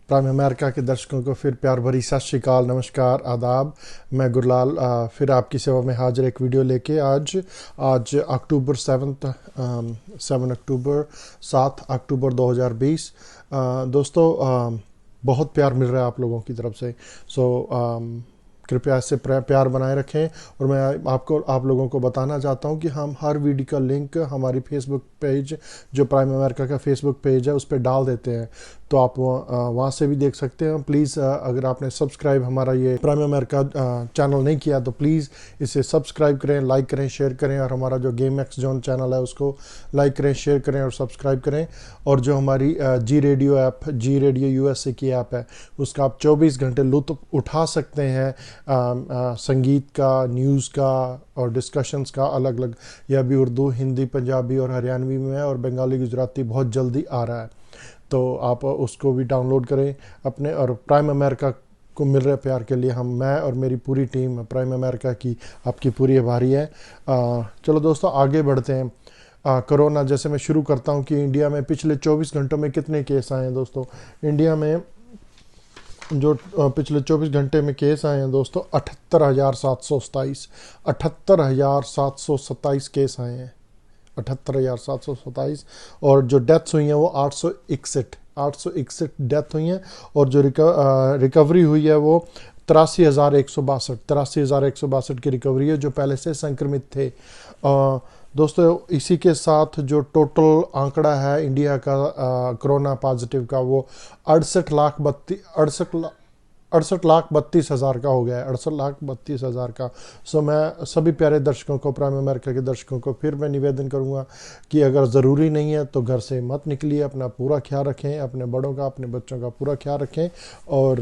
Prime America के दर्शकों को फिर प्यार भरी सत श्री अकाल, नमस्कार, आदाब। मैं गुरलाल फिर आपकी सेवा में हाजिर एक वीडियो लेके। आज अक्टूबर 7 अक्टूबर 2020। दोस्तों, बहुत प्यार मिल रहा है आप लोगों की तरफ से। कृपया इससे प्यार बनाए रखें। और मैं आप लोगों को बताना चाहता हूं कि हम हर वीडियो का लिंक हमारी फेसबुक पेज, जो प्राइम अमेरिका का फेसबुक पेज है, उस पर डाल देते हैं, तो आप वहाँ से भी देख सकते हैं। प्लीज़ अगर आपने सब्सक्राइब हमारा ये प्राइम अमेरिका चैनल नहीं किया तो प्लीज़ इसे सब्सक्राइब करें, लाइक करें, शेयर करें। और हमारा जो गेम एक्स जोन चैनल है उसको लाइक करें, शेयर करें और सब्सक्राइब करें। और जो हमारी जी रेडियो ऐप, जी रेडियो यूएसए की ऐप है, उसका आप 24 घंटे लुत्फ उठा सकते हैं। संगीत का, न्यूज़ का और डिस्कशंस का अलग अलग। यह भी उर्दू, हिंदी, पंजाबी और हरियाणवी में है, और बंगाली, गुजराती बहुत जल्दी आ रहा है, तो आप उसको भी डाउनलोड करें अपने। और प्राइम अमेरिका को मिल रहे प्यार के लिए मैं और मेरी पूरी टीम प्राइम अमेरिका की आपकी पूरी आभारी है। चलो दोस्तों, आगे बढ़ते हैं। कोरोना, जैसे मैं शुरू करता हूं कि इंडिया में पिछले 24 घंटों में कितने केस आए हैं दोस्तों। इंडिया में जो पिछले 24 घंटे में केस आए हैं दोस्तों, 78,727 केस आए हैं, 78,727। और जो डेथ्स हुई हैं वो 861 डेथ हुई हैं। और जो रिकवरी हुई है वो 83,162 की रिकवरी है, जो पहले से संक्रमित थे। दोस्तों, इसी के साथ जो टोटल आंकड़ा है इंडिया का कोरोना पॉजिटिव का, वो 68,32,000 का हो गया है, 68,32,000 का। मैं सभी प्यारे दर्शकों को, प्राइम अमेरिका के दर्शकों को फिर मैं निवेदन करूंगा कि अगर ज़रूरी नहीं है तो घर से मत निकलिए, अपना पूरा ख्याल रखें, अपने बड़ों का, अपने बच्चों का पूरा ख्याल रखें, और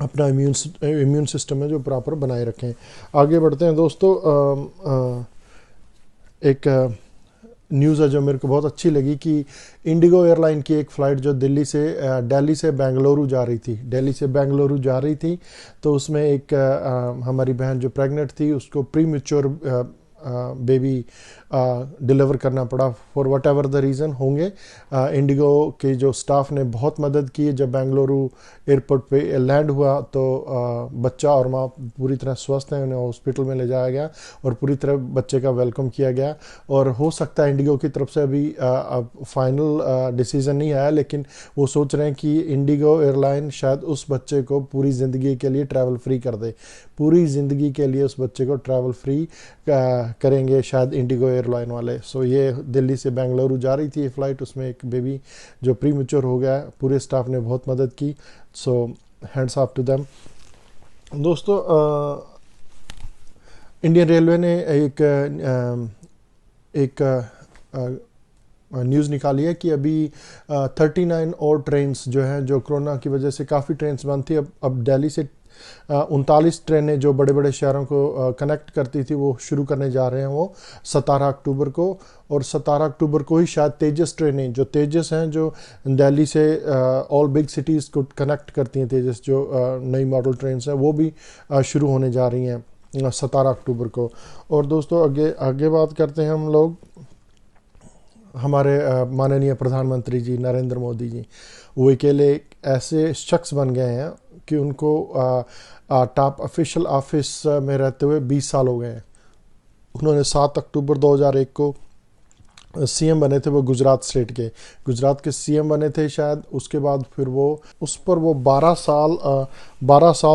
अपना इम्यून सिस्टम है जो प्रॉपर बनाए रखें। आगे बढ़ते हैं दोस्तों। एक न्यूज़ है जो मेरे को बहुत अच्छी लगी कि इंडिगो एयरलाइन की एक फ़्लाइट जो दिल्ली से बेंगलुरु जा रही थी, तो उसमें एक हमारी बहन जो प्रेग्नेंट थी, उसको प्रीमेच्योर बेबी डिलीवर करना पड़ा, for what ever the reason होंगे। इंडिगो के जो स्टाफ ने बहुत मदद की। जब बेंगलुरु एयरपोर्ट पे लैंड हुआ तो बच्चा और माँ पूरी तरह स्वस्थ हैं, उन्हें हॉस्पिटल में ले जाया गया और पूरी तरह बच्चे का वेलकम किया गया। और हो सकता है इंडिगो की तरफ से अभी फाइनल डिसीज़न नहीं आया, लेकिन वो सोच रहे हैं कि इंडिगो एयरलाइन शायद उस बच्चे को पूरी ज़िंदगी के लिए ट्रैवल फ्री कर दे, पूरी ज़िंदगी के लिए उस बच्चे को ट्रैवल फ्री करेंगे शायद इंडिगो एयरलाइन वाले। ये दिल्ली से बेंगलुरु जा रही थी ये फ़्लाइट, उसमें एक बेबी जो प्रीमेच्योर हो गया। पूरे स्टाफ ने बहुत मदद की, हैंड्स ऑफ टू देम। दोस्तों, इंडियन रेलवे ने एक न्यूज़ निकाली है कि अभी 39 और ट्रेन्स जो हैं, जो कोरोना की वजह से काफ़ी ट्रेन्स बंद थी, अब दिल्ली से 39 ट्रेनें जो बड़े बड़े शहरों को कनेक्ट करती थी वो शुरू करने जा रहे हैं, वो 17 अक्टूबर को। और 17 अक्टूबर को ही शायद तेजस ट्रेनें, जो तेजस हैं, जो दिल्ली से ऑल बिग सिटीज़ को कनेक्ट करती हैं, तेजस जो नई मॉडल ट्रेन्स हैं, वो भी शुरू होने जा रही हैं 17 अक्टूबर को। और दोस्तों, आगे बात करते हैं हम लोग। हमारे माननीय प्रधानमंत्री जी नरेंद्र मोदी जी, वो अकेले ऐसे शख्स बन गए हैं कि उनको टॉप ऑफिशियल ऑफिस में रहते हुए 20 साल हो गए हैं। उन्होंने 7 अक्टूबर 2001 को सीएम बने थे, वो गुजरात के सीएम बने थे शायद। उसके बाद फिर वो 12 साल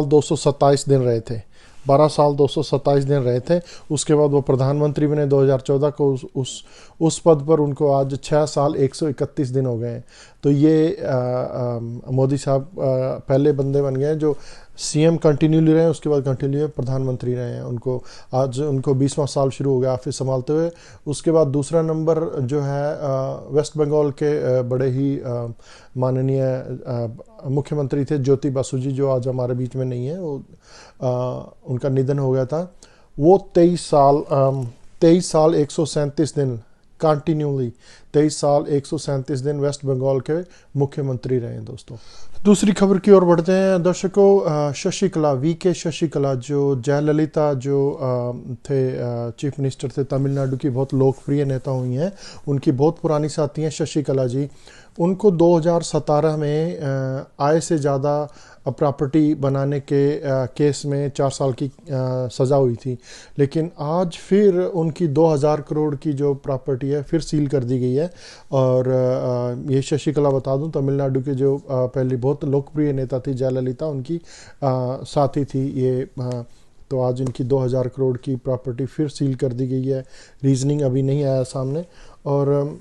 227 दिन रहे थे, 12 साल 227 दिन रहे थे। उसके बाद वो प्रधानमंत्री बने 2014 को। उस पद पर उनको आज 6 साल 131 दिन हो गए हैं। तो ये मोदी साहब पहले बंदे बन गए हैं जो सीएम कंटिन्यूली रहे हैं, उसके बाद कंटिन्यू प्रधानमंत्री रहे हैं। उनको 20वां साल शुरू हो गया ऑफिस संभालते हुए। उसके बाद दूसरा नंबर जो है वेस्ट बंगाल के बड़े ही माननीय मुख्यमंत्री थे ज्योति बासु जी, जो आज हमारे बीच में नहीं है। वो उनका निधन हो गया था। वो 23 साल 137 दिन कंटिन्यूली, 23 साल 137 दिन वेस्ट बंगाल के मुख्यमंत्री रहे हैं दोस्तों। दूसरी खबर की ओर बढ़ते हैं दर्शकों। शशिकला, वीके शशिकला, जो जयललिता जो थे चीफ मिनिस्टर थे तमिलनाडु की, बहुत लोकप्रिय नेता हुई हैं। उनकी बहुत पुरानी साथी हैं शशिकला जी। उनको 2017 में आय से ज़्यादा प्रॉपर्टी बनाने के केस में 4 साल की सज़ा हुई थी। लेकिन आज फिर उनकी 2000 करोड़ की जो प्रॉपर्टी है फिर सील कर दी गई है। और ये शशिकला बता दूं, तमिलनाडु के जो पहली बहुत लोकप्रिय नेता थी जयललिता, उनकी साथी थी ये। तो आज इनकी 2000 करोड़ की प्रॉपर्टी फिर सील कर दी गई है। रीजनिंग अभी नहीं आया सामने। और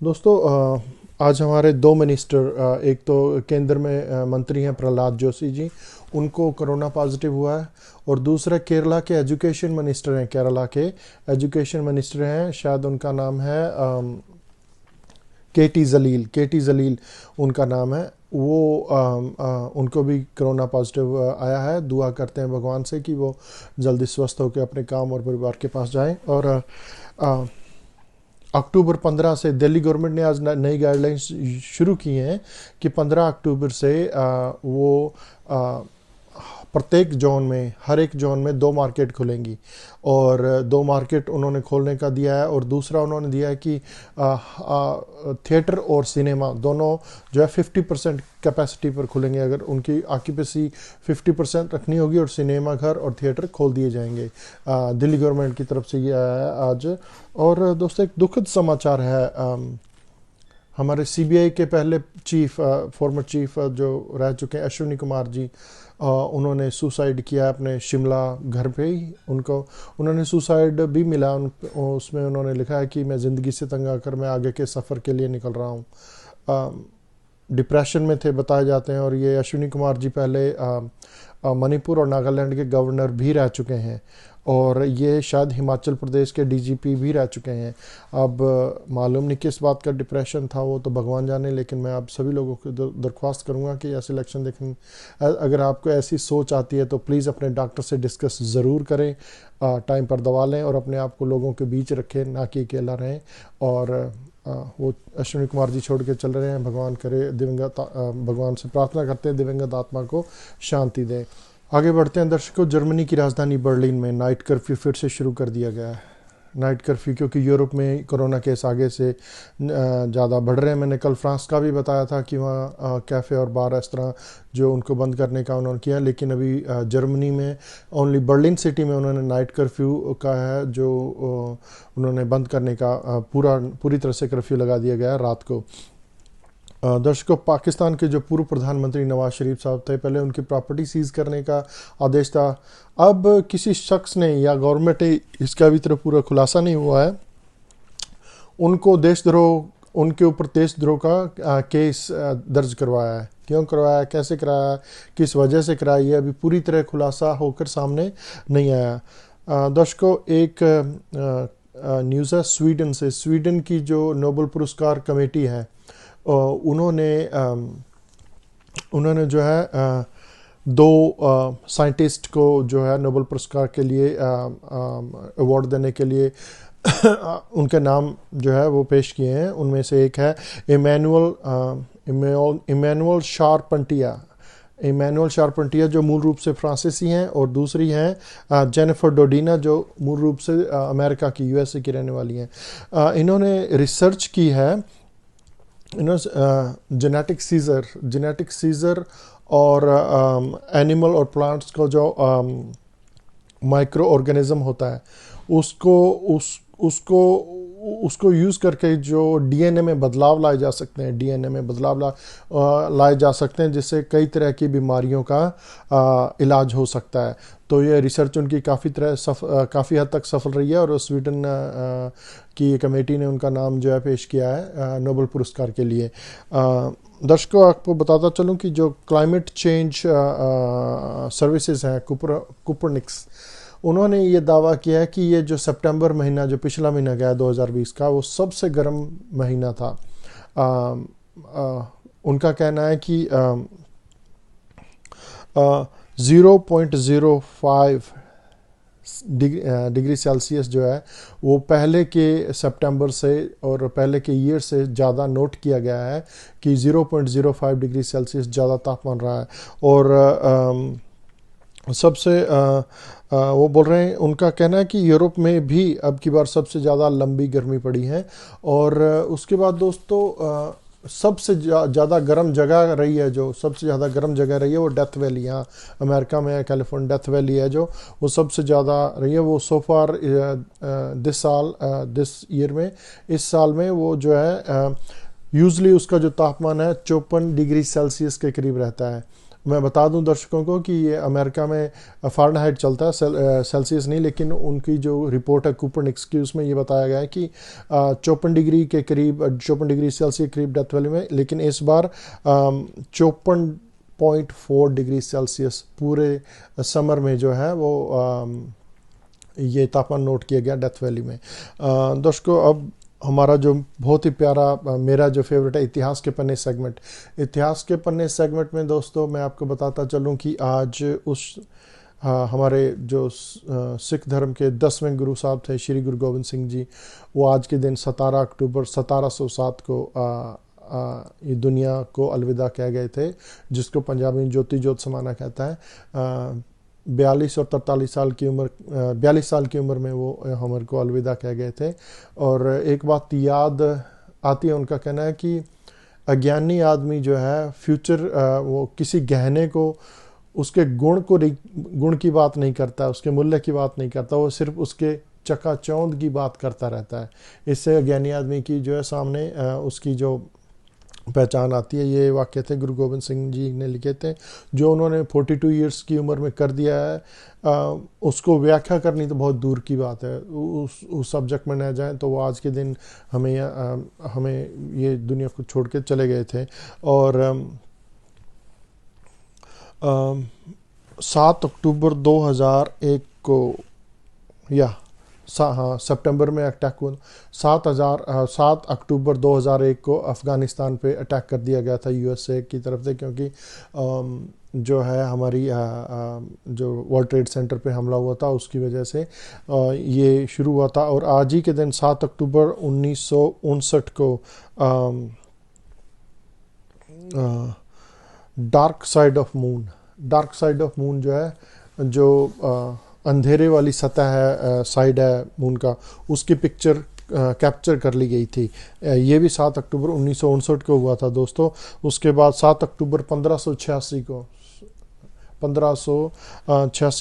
दोस्तों आज हमारे 2 मिनिस्टर, एक तो केंद्र में मंत्री हैं प्रहलाद जोशी जी, उनको कोरोना पॉजिटिव हुआ है। और दूसरा केरला के एजुकेशन मिनिस्टर हैं, केरला के एजुकेशन मिनिस्टर हैं, शायद उनका नाम है केटी जलील उनका नाम है। वो उनको भी कोरोना पॉजिटिव आया है। दुआ करते हैं भगवान से कि वो जल्दी स्वस्थ होकर अपने काम और परिवार के पास जाएं। और अक्टूबर 15 से दिल्ली गवर्नमेंट ने आज नई गाइडलाइंस शुरू की हैं कि 15 अक्टूबर से वो प्रत्येक जोन में, हर एक जोन में 2 मार्केट खुलेंगी। और 2 मार्केट उन्होंने खोलने का दिया है। और दूसरा उन्होंने दिया है कि थिएटर और सिनेमा दोनों जो है 50% कैपेसिटी पर खुलेंगे। अगर उनकी ऑक्यूपेंसी 50% रखनी होगी और सिनेमा घर और थिएटर खोल दिए जाएंगे। दिल्ली गवर्नमेंट की तरफ से ये आया है आज। और दोस्तों एक दुखद समाचार है, हमारे सीबीआई के पहले चीफ, फॉर्मर चीफ जो रह चुके हैं अश्विनी कुमार जी, उन्होंने सुसाइड किया अपने शिमला घर पे ही। उन्होंने सुसाइड भी मिला, उसमें उन्होंने लिखा है कि मैं ज़िंदगी से तंग आकर मैं आगे के सफ़र के लिए निकल रहा हूँ। डिप्रेशन में थे बताए जाते हैं। और ये अश्विनी कुमार जी पहले मणिपुर और नागालैंड के गवर्नर भी रह चुके हैं। और ये शायद हिमाचल प्रदेश के डीजीपी भी रह चुके हैं। अब मालूम नहीं किस बात का डिप्रेशन था, वो तो भगवान जाने। लेकिन मैं आप सभी लोगों को दरख्वास्त करूंगा कि ऐसे इलेक्शन देखें, अगर आपको ऐसी सोच आती है तो प्लीज़ अपने डॉक्टर से डिस्कस ज़रूर करें, टाइम पर दवा लें और अपने आप को लोगों के बीच रखें, ना कि अकेला रहें। और वो अश्विनी कुमार जी छोड़ के चल रहे हैं, भगवान करे दिवंगत, भगवान से प्रार्थना करते हैं दिवंगत आत्मा को शांति दें। आगे बढ़ते हैं दर्शकों। जर्मनी की राजधानी बर्लिन में नाइट कर्फ्यू फिर से शुरू कर दिया गया है। नाइट कर्फ्यू क्योंकि यूरोप में कोरोना केस आगे से ज़्यादा बढ़ रहे हैं। मैंने कल फ्रांस का भी बताया था कि वहाँ कैफ़े और बार इस तरह जो उनको बंद करने का उन्होंने किया। लेकिन अभी जर्मनी में ओनली बर्लिन सिटी में उन्होंने नाइट कर्फ्यू का है जो उन्होंने बंद करने का पूरी तरह से कर्फ्यू लगा दिया गया है रात को। दर्शकों, पाकिस्तान के जो पूर्व प्रधानमंत्री नवाज शरीफ साहब थे, पहले उनकी प्रॉपर्टी सीज करने का आदेश था। अब किसी शख्स ने या गवर्नमेंट ने, इसका अभी तक पूरा खुलासा नहीं हुआ है, उनके ऊपर देशद्रोह का केस दर्ज करवाया है। क्यों करवाया, कैसे कराया, किस वजह से कराया, ये अभी पूरी तरह खुलासा होकर सामने नहीं आया। दर्शकों, एक न्यूज़ है स्वीडन से। स्वीडन की जो नोबेल पुरस्कार कमेटी है, उन्होंने जो है 2 साइंटिस्ट को जो है नोबेल पुरस्कार के लिए अवार्ड देने के लिए उनके नाम जो है वो पेश किए हैं। उनमें से एक है इमैनुअल शारपेंटिया जो मूल रूप से फ्रांसीसी हैं। और दूसरी हैं जेनिफर डोडिना जो मूल रूप से अमेरिका की, यूएसए की रहने वाली हैं। इन्होंने रिसर्च की है, जेनेटिक सीजर और एनिमल और प्लांट्स को जो माइक्रो ऑर्गेनिज्म होता है उसको यूज़ करके जो डीएनए में बदलाव लाए जा सकते हैं, जिससे कई तरह की बीमारियों का इलाज हो सकता है। तो ये रिसर्च उनकी काफ़ी हद तक सफल रही है। और स्वीडन की कमेटी ने उनका नाम जो है पेश किया है नोबेल पुरस्कार के लिए। दर्शकों, आपको बताता चलूं कि जो क्लाइमेट चेंज सर्विसेज हैं कुपरनिक्स, उन्होंने ये दावा किया है कि ये जो सितंबर महीना, जो पिछला महीना गया 2020 का, वो सबसे गर्म महीना था। उनका कहना है कि 0.05 डिग्री सेल्सियस जो है वो पहले के सितंबर से और पहले के ईयर से ज़्यादा नोट किया गया है कि 0.05 डिग्री सेल्सियस ज़्यादा तापमान रहा है। और सबसे वो बोल रहे हैं, उनका कहना है कि यूरोप में भी अब की बार सबसे ज़्यादा लंबी गर्मी पड़ी है। और उसके बाद दोस्तों सबसे ज़्यादा गर्म जगह रही है, जो सबसे ज़्यादा गर्म जगह रही है वो डेथ वैली, यहाँ अमेरिका में कैलिफोर्निया डेथ वैली है जो वो सबसे ज़्यादा रही है। वो सो फार दिस ईयर में, इस साल में वो जो है यूजली उसका जो तापमान है 54 डिग्री सेल्सियस के करीब रहता है। मैं बता दूं दर्शकों को कि ये अमेरिका में फ़ारेनहाइट चलता है, सेल्सियस नहीं, लेकिन उनकी जो रिपोर्ट है कूपरनिक्स की उसमें ये बताया गया है कि 54 डिग्री के करीब, 54 डिग्री सेल्सियस के करीब डेथ वैली में। लेकिन इस बार 54.4 डिग्री सेल्सियस पूरे समर में जो है वो ये तापमान नोट किया गया डेथ वैली में। दर्शकों, अब हमारा जो बहुत ही प्यारा, मेरा जो फेवरेट है, इतिहास के पन्ने सेगमेंट। इतिहास के पन्ने सेगमेंट में दोस्तों मैं आपको बताता चलूं कि आज हमारे जो सिख धर्म के 10वें गुरु साहब थे श्री गुरु गोविंद सिंह जी, वो आज के दिन 17 अक्टूबर 1707 को ये दुनिया को अलविदा कह गए थे, जिसको पंजाबी में ज्योति ज्योत समाना कहता है। 42 और 43 साल की उम्र, 42 साल की उम्र में वो हमारे को अलविदा कह गए थे। और एक बात याद आती है, उनका कहना है कि अज्ञानी आदमी जो है फ्यूचर, वो किसी गहने को, उसके गुण की बात नहीं करता, उसके मूल्य की बात नहीं करता, वो सिर्फ उसके चकाचौंध की बात करता रहता है। इससे अज्ञानी आदमी की जो है सामने उसकी जो पहचान आती है। ये वाक्य थे गुरु गोविंद सिंह जी ने लिखे थे, जो उन्होंने 42 इयर्स की उम्र में कर दिया है। उसको व्याख्या करनी तो बहुत दूर की बात है, उस सब्जेक्ट में न जाएं, तो वो आज के दिन हमें ये दुनिया को छोड़ के चले गए थे। और 7 अक्टूबर 2001 को, या हाँ, सितंबर में अटैक हुआ। 7 अक्टूबर 2001 को अफ़गानिस्तान पे अटैक कर दिया गया था यूएसए की तरफ से, क्योंकि जो है हमारी जो वर्ल्ड ट्रेड सेंटर पे हमला हुआ था, उसकी वजह से ये शुरू हुआ था। और आज ही के दिन 7 अक्टूबर 1959 को डार्क साइड ऑफ मून जो है, जो अंधेरे वाली सतह है, साइड है मून का, उसकी पिक्चर कैप्चर कर ली गई थी। ये भी 7 अक्टूबर 1959 को हुआ था दोस्तों। उसके बाद 7 अक्टूबर 1586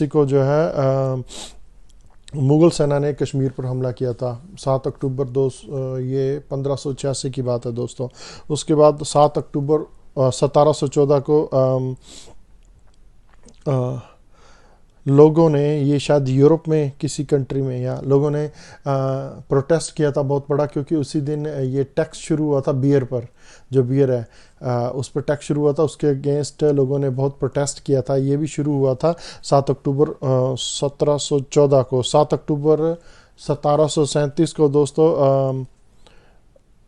को जो है मुग़ल सेना ने कश्मीर पर हमला किया था। 7 अक्टूबर ये 1586 की बात है दोस्तों। उसके बाद 7 अक्टूबर 1714 को लोगों ने, ये शायद यूरोप में किसी कंट्री में, या लोगों ने प्रोटेस्ट किया था बहुत बड़ा, क्योंकि उसी दिन ये टैक्स शुरू हुआ था बियर पर, जो बियर है उस पर टैक्स शुरू हुआ था, उसके अगेंस्ट लोगों ने बहुत प्रोटेस्ट किया था। ये भी शुरू हुआ था 7 अक्टूबर 1714 को। 7 अक्टूबर 1737 को दोस्तों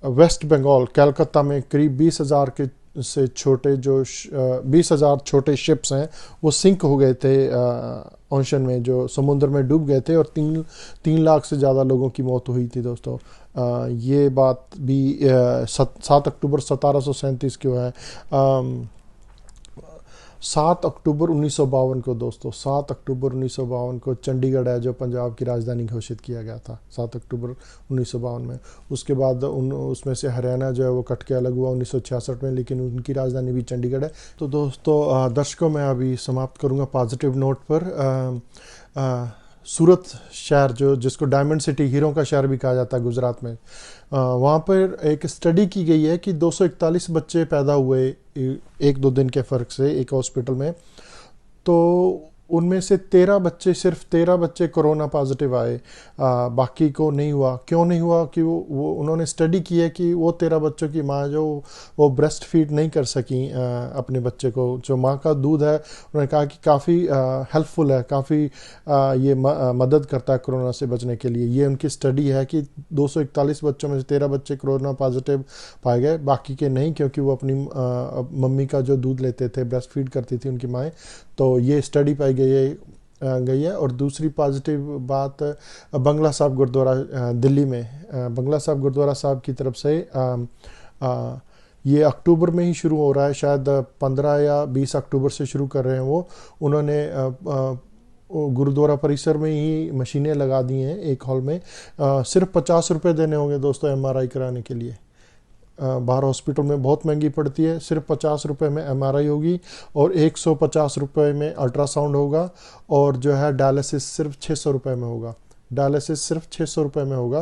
वेस्ट बंगाल, कलकत्ता में करीब 20,000 के से छोटे, जो 20,000 छोटे शिप्स हैं, वो सिंक हो गए थे ओशन में, जो समुद्र में डूब गए थे, और 3 लाख से ज़्यादा लोगों की मौत हुई थी दोस्तों। ये बात भी 7 अक्टूबर 1737 को है। 7 अक्टूबर 1952 को दोस्तों, 7 अक्टूबर 1952 को चंडीगढ़ है जो पंजाब की राजधानी घोषित किया गया था 7 अक्टूबर 1952 में। उसके बाद उसमें से हरियाणा जो है वो कट के अलग हुआ 1966 में, लेकिन उनकी राजधानी भी चंडीगढ़ है। तो दोस्तों दर्शकों, मैं अभी समाप्त करूँगा पॉजिटिव नोट पर। सूरत शहर, जो जिसको डायमंड सिटी, हीरो का शहर भी कहा जाता है गुजरात में, वहाँ पर एक स्टडी की गई है कि 241 बच्चे पैदा हुए 1-2 दिन के फ़र्क से एक हॉस्पिटल में। तो उनमें से 13 बच्चे, सिर्फ 13 बच्चे कोरोना पॉजिटिव आए, बाकी को नहीं हुआ। क्यों नहीं हुआ? कि वो उन्होंने स्टडी की है कि वो 13 बच्चों की माँ जो वो ब्रेस्ट फीड नहीं कर सकी अपने बच्चे को। जो माँ का दूध है, उन्होंने कहा कि काफ़ी हेल्पफुल है, काफ़ी ये मदद करता है कोरोना से बचने के लिए। ये उनकी स्टडी है कि 241 बच्चों में से 13 बच्चे कोरोना पॉजिटिव पाए गए, बाकी के नहीं, क्योंकि वो अपनी मम्मी का जो दूध लेते थे, ब्रेस्ट फीड करती थी उनकी माएँ। तो ये स्टडी पाई गई है। और दूसरी पॉजिटिव बात, बंगला साहब गुरुद्वारा दिल्ली में, बंगला साहब गुरुद्वारा साहब की तरफ से ये अक्टूबर में ही शुरू हो रहा है, शायद 15 या 20 अक्टूबर से शुरू कर रहे हैं वो। उन्होंने गुरुद्वारा परिसर में ही मशीनें लगा दी हैं एक हॉल में। सिर्फ 50 रुपये देने होंगे दोस्तों एमआरआई कराने के लिए। बाहर हॉस्पिटल में बहुत महंगी पड़ती है, सिर्फ 50 रुपये में एमआरआई होगी और 150 रुपये में अल्ट्रासाउंड होगा, और जो है डायलिसिस सिर्फ 600 रुपये में होगा। डायलिसिस सिर्फ 600 रुपये में होगा।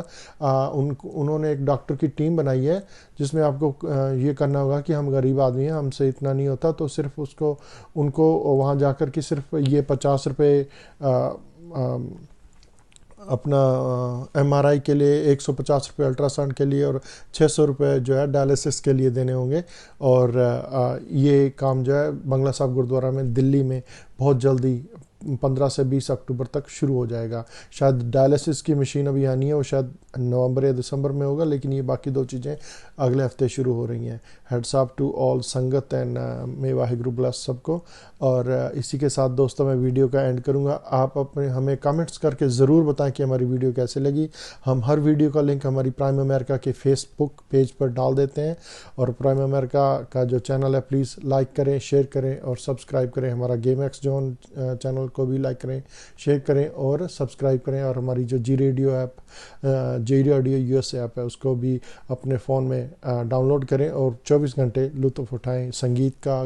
उन्होंने एक डॉक्टर की टीम बनाई है जिसमें आपको ये करना होगा कि हम गरीब आदमी हैं, हमसे इतना नहीं होता, तो सिर्फ उनको वहाँ जाकर के सिर्फ ये 50 रुपये अपना एमआरआई के लिए, 150 रुपये अल्ट्रासाउंड के लिए और 600 रुपये जो है डायलिसिस के लिए देने होंगे। और ये काम जो है बंगला साहब गुरुद्वारा में दिल्ली में बहुत जल्दी 15 से 20 अक्टूबर तक शुरू हो जाएगा। शायद डायलिसिस की मशीन अभी आनी है, वो शायद नवंबर या दिसंबर में होगा, लेकिन ये बाकी 2 चीज़ें अगले हफ्ते शुरू हो रही हैं। हेड्स अप टू ऑल संगत एंड मे वाहिगुरु ब्लेस सबको। और इसी के साथ दोस्तों मैं वीडियो का एंड करूंगा। आप अपने हमें कमेंट्स करके ज़रूर बताएं कि हमारी वीडियो कैसे लगी। हम हर वीडियो का लिंक हमारी प्राइम अमेरिका के फेसबुक पेज पर डाल देते हैं, और प्राइम अमेरिका का जो चैनल है प्लीज़ लाइक करें, शेयर करें और सब्सक्राइब करें। हमारा गेम एक्स जोन चैनल को भी लाइक करें, शेयर करें और सब्सक्राइब करें। और हमारी जो जी रेडियो ऐप, जी रेडियो यूएस ऐप है, उसको भी अपने फ़ोन में डाउनलोड करें और 24 घंटे लुत्फ़ उठाएं संगीत का,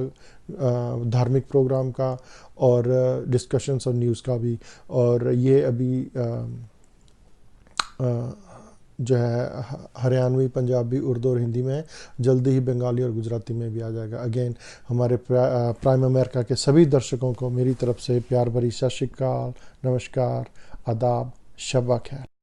धार्मिक प्रोग्राम का और डिस्कशंस और न्यूज़ का भी। और ये अभी जो है हरियाणवी, पंजाबी, उर्दू और हिंदी में, जल्दी ही बंगाली और गुजराती में भी आ जाएगा। अगेन हमारे प्राइम अमेरिका के सभी दर्शकों को मेरी तरफ से प्यार भरी सत श्री अकाल, नमस्कार, आदाब, शब खैर।